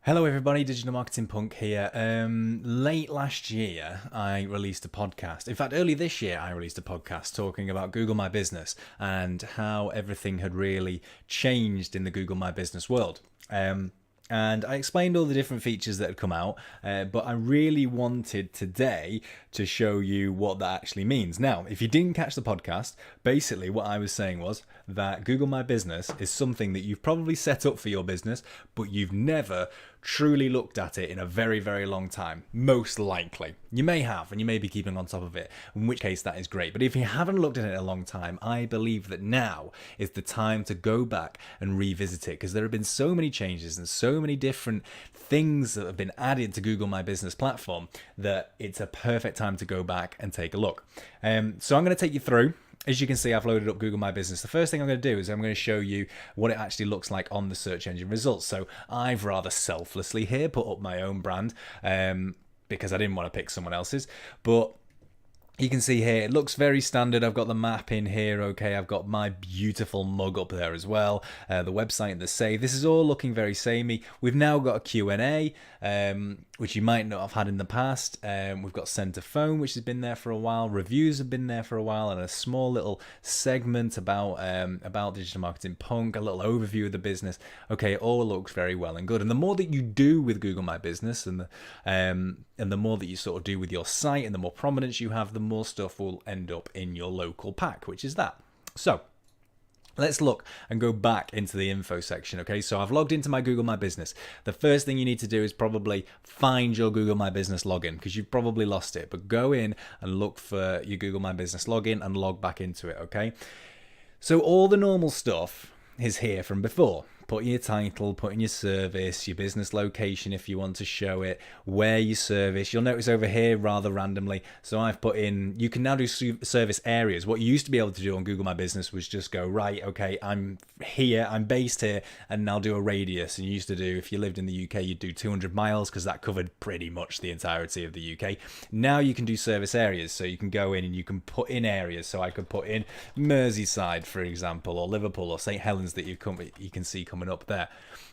Hello everybody, Digital Marketing Punk here. Late last year, I released a podcast. In fact, early this year, I released a podcast talking about Google My Business and how everything had really changed in the Google My Business world. And I explained all the different features that had come out, but I really wanted today to show you what that actually means. Now, if you didn't catch the podcast, basically what I was saying was that Google My Business is something that you've probably set up for your business, but you've never truly looked at it in a very, very long time. Most likely. You may have, and you may be keeping on top of it, in which case that is great. But if you haven't looked at it in a long time, I believe that now is the time to go back and revisit it, because there have been so many changes and so many different things that have been added to Google My Business platform that it's a perfect time to go back and take a look. So I'm going to take you through. As you can see, I've loaded up Google My Business. The first thing I'm going to do is I'm going to show you what it actually looks like on the search engine results. So I've rather selflessly here put up my own brand because I didn't want to pick someone else's. But you can see here, it looks very standard. I've got the map in here, okay. I've got my beautiful mug up there as well. The website and the save. This is all looking very samey. We've now got a Q&A, which you might not have had in the past. We've got Center Phone, which has been there for a while. Reviews have been there for a while, and a small little segment about Digital Marketing Punk, a little overview of the business. Okay, it all looks very well and good. And the more that you do with Google My Business, and the more that you sort of do with your site, and the more prominence you have, the more stuff will end up in your local pack, which is that. So let's look and go back into the info section. Okay, so I've logged into my Google My Business. The first thing you need to do is probably find your Google My Business login, because you've probably lost it. But go in and look for your Google My Business login and log back into it. Okay, so all the normal stuff is here from before. Put in your title, put in your service, your business location if you want to show it, where you service. You'll notice over here rather randomly, so I've put in, you can now do service areas. What you used to be able to do on Google My Business was just go, right, okay, I'm here, I'm based here, and I'll do a radius. And you used to do, if you lived in the UK, you'd do 200 miles because that covered pretty much the entirety of the UK. Now you can do service areas, so you can go in and you can put in areas. So I could put in Merseyside, for example, or Liverpool, or St Helens that you can see coming up there.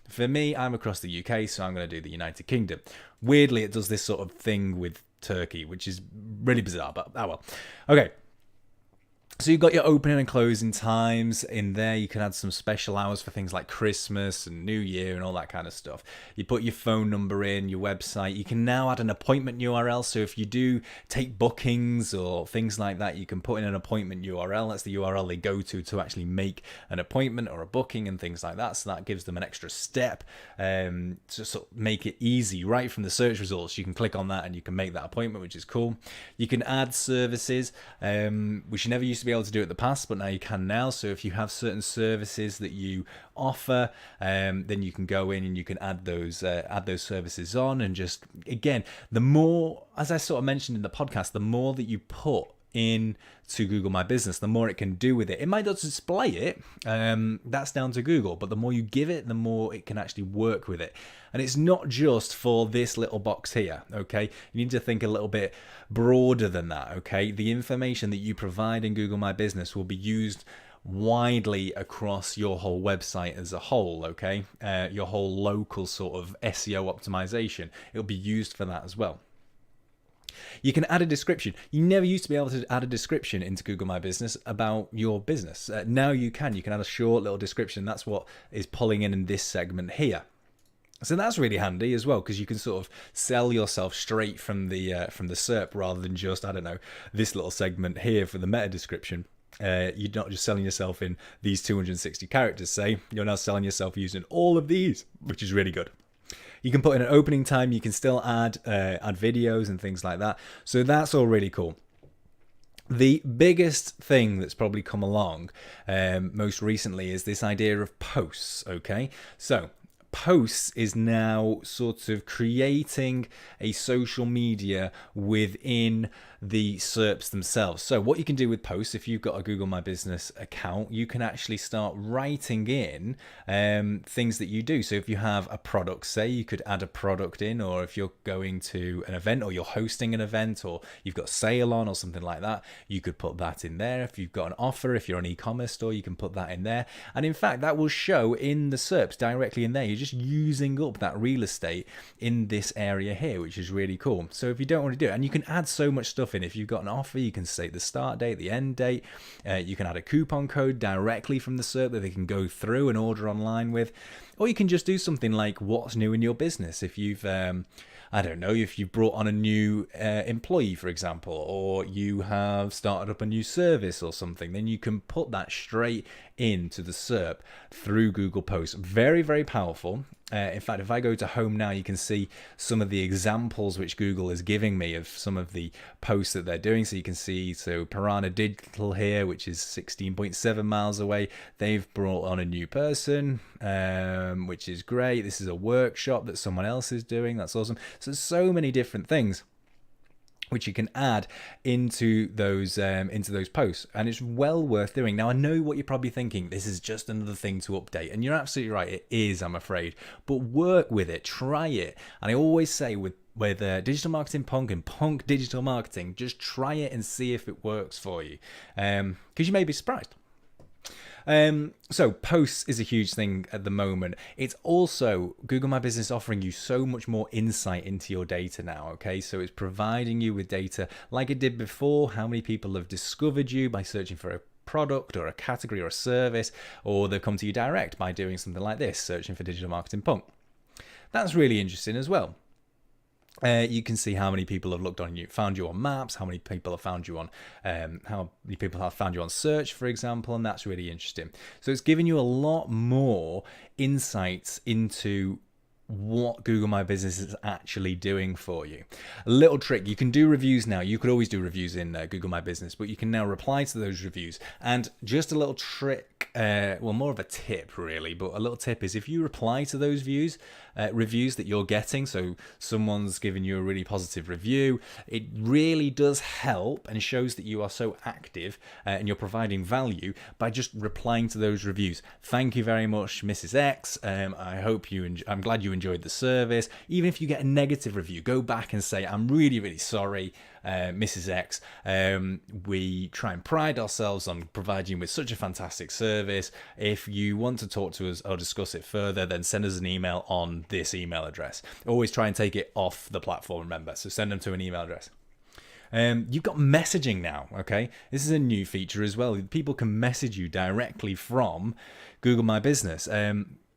For me, I'm across the UK, so I'm going to do the United Kingdom. Weirdly, it does this sort of thing with Turkey, which is really bizarre, but oh well. Okay. So you've got your opening and closing times in there. You can add some special hours for things like Christmas and New Year and all that kind of stuff. You put your phone number in, your website. You can now add an appointment URL. So if you do take bookings or things like that, you can put in an appointment URL. That's the URL they go to actually make an appointment or a booking and things like that. So that gives them an extra step to sort of make it easy right from the search results. You can click on that and you can make that appointment, which is cool. You can add services, which you never used to be able to do it in the past, but now you can now. So if you have certain services that you offer, then you can go in and you can add those services on. And just again, the more, as I sort of mentioned in the podcast, the more that you put in to Google My Business, the more it can do with it. It might not display it, that's down to Google, but the more you give it, the more it can actually work with it. And it's not just for this little box here, okay? You need to think a little bit broader than that, okay? The information that you provide in Google My Business will be used widely across your whole website as a whole, okay? Your whole local sort of SEO optimization, it'll be used for that as well. You can add a description. You never used to be able to add a description into Google My Business about your business. Now you can. You can add a short little description. That's what is pulling in this segment here. So that's really handy as well, because you can sort of sell yourself straight from the SERP rather than just, I don't know, this little segment here for the meta description. You're not just selling yourself in these 260 characters, say. You're now selling yourself using all of these, which is really good. You can put in an opening time. You can still add videos and things like that. So that's all really cool. The biggest thing that's probably come along most recently is this idea of posts, okay? So posts is now sort of creating a social media within the SERPs themselves. So what you can do with posts, if you've got a Google My Business account, you can actually start writing in things that you do. So if you have a product, say, you could add a product in, or if you're going to an event or you're hosting an event or you've got sale on or something like that, you could put that in there. If you've got an offer, if you're an e-commerce store, you can put that in there. And in fact, that will show in the SERPs directly in there. You just using up that real estate in this area here, which is really cool. So if you don't want to do it, and you can add so much stuff in. If you've got an offer, you can state the start date, the end date. You can add a coupon code directly from the SERP that they can go through and order online with. Or you can just do something like what's new in your business. If you've I don't know, if you've brought on a new employee, for example, or you have started up a new service or something, then you can put that straight into the SERP through Google Posts. Very, very powerful. In fact, if I go to home now, you can see some of the examples which Google is giving me of some of the posts that they're doing. So you can see, so Piranha Digital here, which is 16.7 miles away. They've brought on a new person, which is great. This is a workshop that someone else is doing. That's awesome. So many different things which you can add into those posts, and it's well worth doing. Now, I know what you're probably thinking, this is just another thing to update, and you're absolutely right, it is, I'm afraid, but work with it, try it. And I always say with Digital Marketing Punk and Punk Digital Marketing, just try it and see if it works for you, because you may be surprised. So posts is a huge thing at the moment. It's also Google My Business offering you so much more insight into your data now. Okay, so it's providing you with data like it did before. How many people have discovered you by searching for a product or a category or a service, or they've come to you direct by doing something like this, searching for Digital Marketing Punk. That's really interesting as well. You can see how many people have looked on you, found you on maps, how many people have found you on, search, for example, and that's really interesting. So it's giving you a lot more insights into what Google My Business is actually doing for you. A little trick, you can do reviews now. You could always do reviews in Google My Business, but you can now reply to those reviews. And just a little trick, well, more of a tip really, but a little tip is if you reply to those reviews that you're getting, so someone's giving you a really positive review, it really does help and shows that you are so active and you're providing value by just replying to those reviews. Thank you very much, Mrs. X. I hope I'm glad you enjoyed the service. Even if you get a negative review, go back and say, I'm really, really sorry, Mrs. X. We try and pride ourselves on providing you with such a fantastic service. If you want to talk to us or discuss it further, then send us an email on this email address. Always try and take it off the platform, remember, so send them to an email address. You've got messaging now, okay? This is a new feature as well. People can message you directly from Google My Business.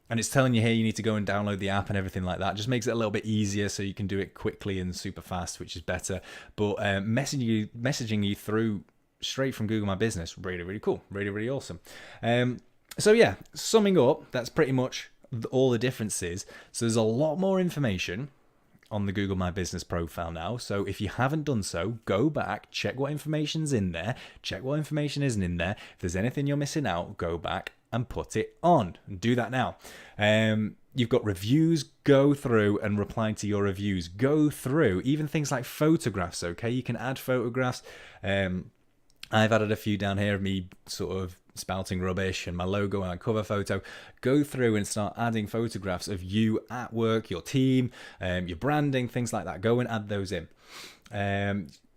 And it's telling you here you need to go and download the app and everything like that. Just makes it a little bit easier so you can do it quickly and super fast, which is better. But messaging you through straight from Google My Business, really, really cool. Really, really awesome. So yeah, summing up, that's pretty much all the differences. So there's a lot more information on the Google My Business profile now. So if you haven't done so, go back, check what information's in there, check what information isn't in there. If there's anything you're missing out, go back and put it on. Do that now. You've got reviews, go through and reply to your reviews. Go through even things like photographs, okay? You can add photographs. I've added a few down here of me sort of spouting rubbish and my logo and a cover photo. Go through and start adding photographs of you at work, your team, your branding, things like that. Go and add those in.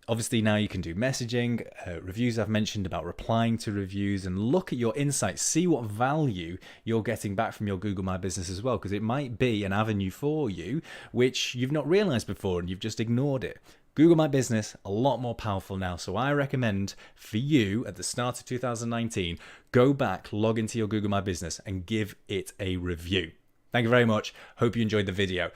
Obviously now you can do messaging, reviews I've mentioned about replying to reviews, and look at your insights, see what value you're getting back from your Google My Business as well, because it might be an avenue for you which you've not realized before and you've just ignored it. Google My Business, a lot more powerful now. So I recommend for you at the start of 2019, go back, log into your Google My Business and give it a review. Thank you very much. Hope you enjoyed the video.